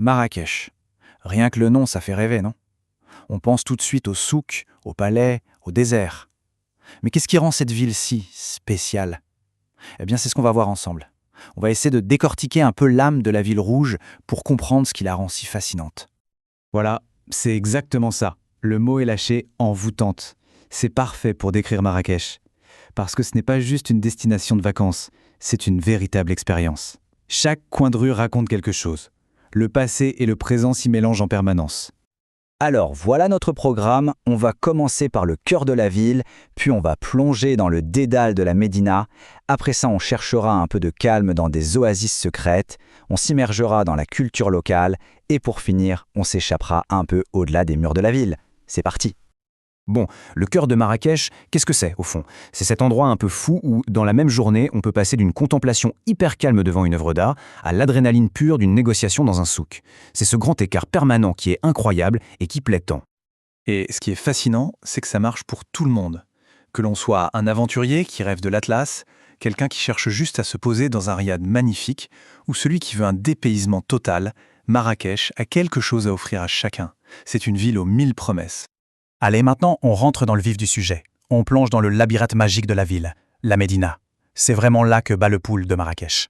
Marrakech. Rien que le nom, ça fait rêver, non? On pense tout de suite au souk, au palais, au désert. Mais qu'est-ce qui rend cette ville si spéciale? Eh bien, c'est ce qu'on va voir ensemble. On va essayer de décortiquer un peu l'âme de la ville rouge pour comprendre ce qui la rend si fascinante. Voilà, c'est exactement ça. Le mot est lâché, envoûtante. C'est parfait pour décrire Marrakech. Parce que ce n'est pas juste une destination de vacances, c'est une véritable expérience. Chaque coin de rue raconte quelque chose. Le passé et le présent s'y mélangent en permanence. Alors voilà notre programme, on va commencer par le cœur de la ville, puis on va plonger dans le dédale de la Médina. Après ça, on cherchera un peu de calme dans des oasis secrètes, on s'immergera dans la culture locale, et pour finir, on s'échappera un peu au-delà des murs de la ville. C'est parti! Bon, le cœur de Marrakech, qu'est-ce que c'est au fond? C'est cet endroit un peu fou où, dans la même journée, on peut passer d'une contemplation hyper calme devant une œuvre d'art à l'adrénaline pure d'une négociation dans un souk. C'est ce grand écart permanent qui est incroyable et qui plaît tant. Et ce qui est fascinant, c'est que ça marche pour tout le monde. Que l'on soit un aventurier qui rêve de l'Atlas, quelqu'un qui cherche juste à se poser dans un riad magnifique, ou celui qui veut un dépaysement total, Marrakech a quelque chose à offrir à chacun. C'est une ville aux 1000 promesses. Allez, maintenant, on rentre dans le vif du sujet. On plonge dans le labyrinthe magique de la ville, la Médina. C'est vraiment là que bat le pouls de Marrakech.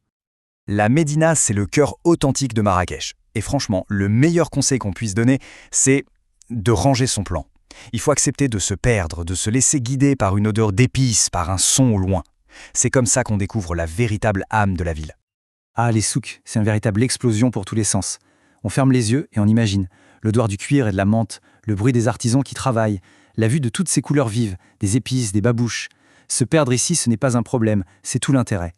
La Médina, c'est le cœur authentique de Marrakech. Et franchement, le meilleur conseil qu'on puisse donner, c'est de ranger son plan. Il faut accepter de se perdre, de se laisser guider par une odeur d'épices, par un son au loin. C'est comme ça qu'on découvre la véritable âme de la ville. Ah, les souks, c'est une véritable explosion pour tous les sens. On ferme les yeux et on imagine. L'odeur du cuir et de la menthe, le bruit des artisans qui travaillent, la vue de toutes ces couleurs vives, des épices, des babouches. Se perdre ici, ce n'est pas un problème, c'est tout l'intérêt.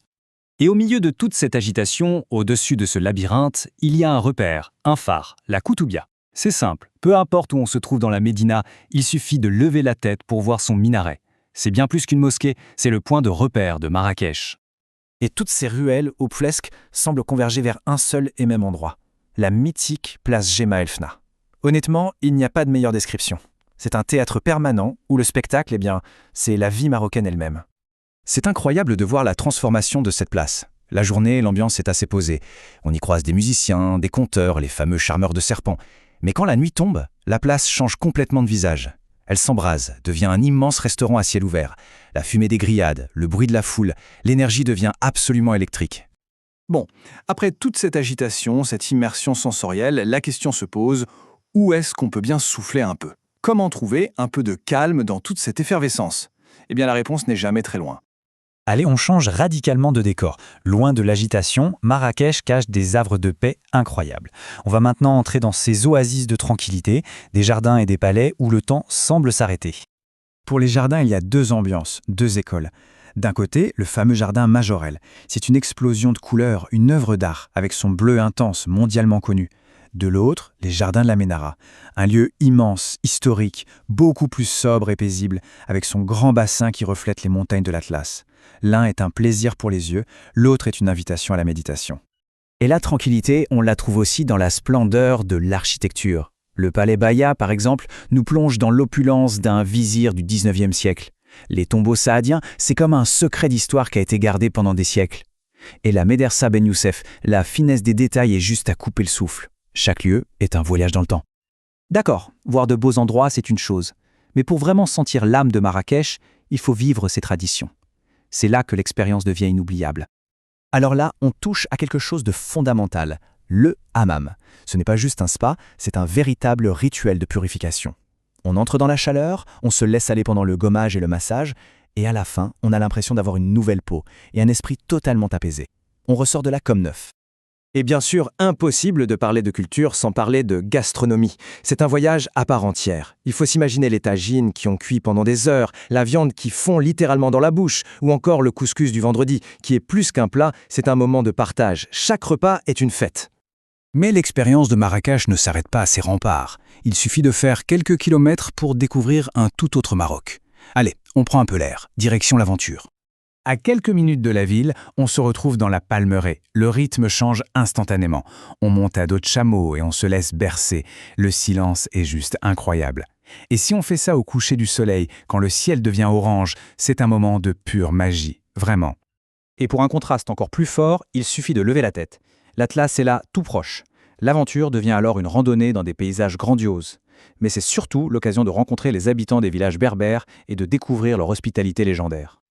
Et au milieu de toute cette agitation, au-dessus de ce labyrinthe, il y a un repère, un phare, la Koutoubia. C'est simple, peu importe où on se trouve dans la Médina, il suffit de lever la tête pour voir son minaret. C'est bien plus qu'une mosquée, c'est le point de repère de Marrakech. Et toutes ces ruelles ouphlesques semblent converger vers un seul et même endroit, la mythique place Jemaa el Fna. Honnêtement, il n'y a pas de meilleure description. C'est un théâtre permanent où le spectacle, eh bien, c'est la vie marocaine elle-même. C'est incroyable de voir la transformation de cette place. La journée, l'ambiance est assez posée. On y croise des musiciens, des conteurs, les fameux charmeurs de serpents. Mais quand la nuit tombe, la place change complètement de visage. Elle s'embrase, devient un immense restaurant à ciel ouvert. La fumée des grillades, le bruit de la foule, l'énergie devient absolument électrique. Bon, après toute cette agitation, cette immersion sensorielle, la question se pose, où est-ce qu'on peut bien souffler un peu? Comment trouver un peu de calme dans toute cette effervescence? Eh bien, la réponse n'est jamais très loin. Allez, on change radicalement de décor. Loin de l'agitation, Marrakech cache des havres de paix incroyables. On va maintenant entrer dans ces oasis de tranquillité, des jardins et des palais où le temps semble s'arrêter. Pour les jardins, il y a deux ambiances, deux écoles. D'un côté, le fameux jardin Majorelle. C'est une explosion de couleurs, une œuvre d'art, avec son bleu intense, mondialement connu. De l'autre, les jardins de la Ménara, un lieu immense, historique, beaucoup plus sobre et paisible, avec son grand bassin qui reflète les montagnes de l'Atlas. L'un est un plaisir pour les yeux, l'autre est une invitation à la méditation. Et la tranquillité, on la trouve aussi dans la splendeur de l'architecture. Le palais Baïa, par exemple, nous plonge dans l'opulence d'un vizir du 19e siècle. Les tombeaux saadiens, c'est comme un secret d'histoire qui a été gardé pendant des siècles. Et la Médersa Ben Youssef, la finesse des détails est juste à couper le souffle. Chaque lieu est un voyage dans le temps. D'accord, voir de beaux endroits, c'est une chose. Mais pour vraiment sentir l'âme de Marrakech, il faut vivre ses traditions. C'est là que l'expérience devient inoubliable. Alors là, on touche à quelque chose de fondamental, le hammam. Ce n'est pas juste un spa, c'est un véritable rituel de purification. On entre dans la chaleur, on se laisse aller pendant le gommage et le massage, et à la fin, on a l'impression d'avoir une nouvelle peau et un esprit totalement apaisé. On ressort de là comme neuf. Et bien sûr, impossible de parler de culture sans parler de gastronomie. C'est un voyage à part entière. Il faut s'imaginer les tagines qui ont cuit pendant des heures, la viande qui fond littéralement dans la bouche, ou encore le couscous du vendredi, qui est plus qu'un plat, c'est un moment de partage. Chaque repas est une fête. Mais l'expérience de Marrakech ne s'arrête pas à ses remparts. Il suffit de faire quelques kilomètres pour découvrir un tout autre Maroc. Allez, on prend un peu l'air, direction l'aventure. À quelques minutes de la ville, on se retrouve dans la Palmeraie. Le rythme change instantanément. On monte à dos de chameau et on se laisse bercer. Le silence est juste incroyable. Et si on fait ça au coucher du soleil, quand le ciel devient orange, c'est un moment de pure magie, vraiment. Et pour un contraste encore plus fort, il suffit de lever la tête. L'Atlas est là, tout proche. L'aventure devient alors une randonnée dans des paysages grandioses. Mais c'est surtout l'occasion de rencontrer les habitants des villages berbères et de découvrir leur hospitalité légendaire.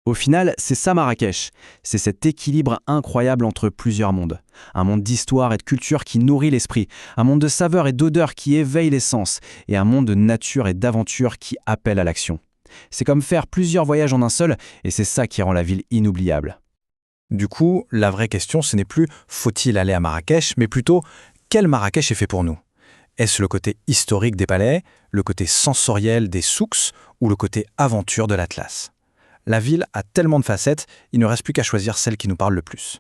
Au final, c'est ça Marrakech. C'est cet équilibre incroyable entre plusieurs mondes. Un monde d'histoire et de culture qui nourrit l'esprit, un monde de saveurs et d'odeurs qui éveille les sens, et un monde de nature et d'aventure qui appelle à l'action. C'est comme faire plusieurs voyages en un seul, et c'est ça qui rend la ville inoubliable. Du coup, la vraie question, ce n'est plus faut-il aller à Marrakech, mais plutôt quel Marrakech est fait pour nous? Est-ce le côté historique des palais, le côté sensoriel des souks ou le côté aventure de l'Atlas? La ville a tellement de facettes, il ne reste plus qu'à choisir celle qui nous parle le plus.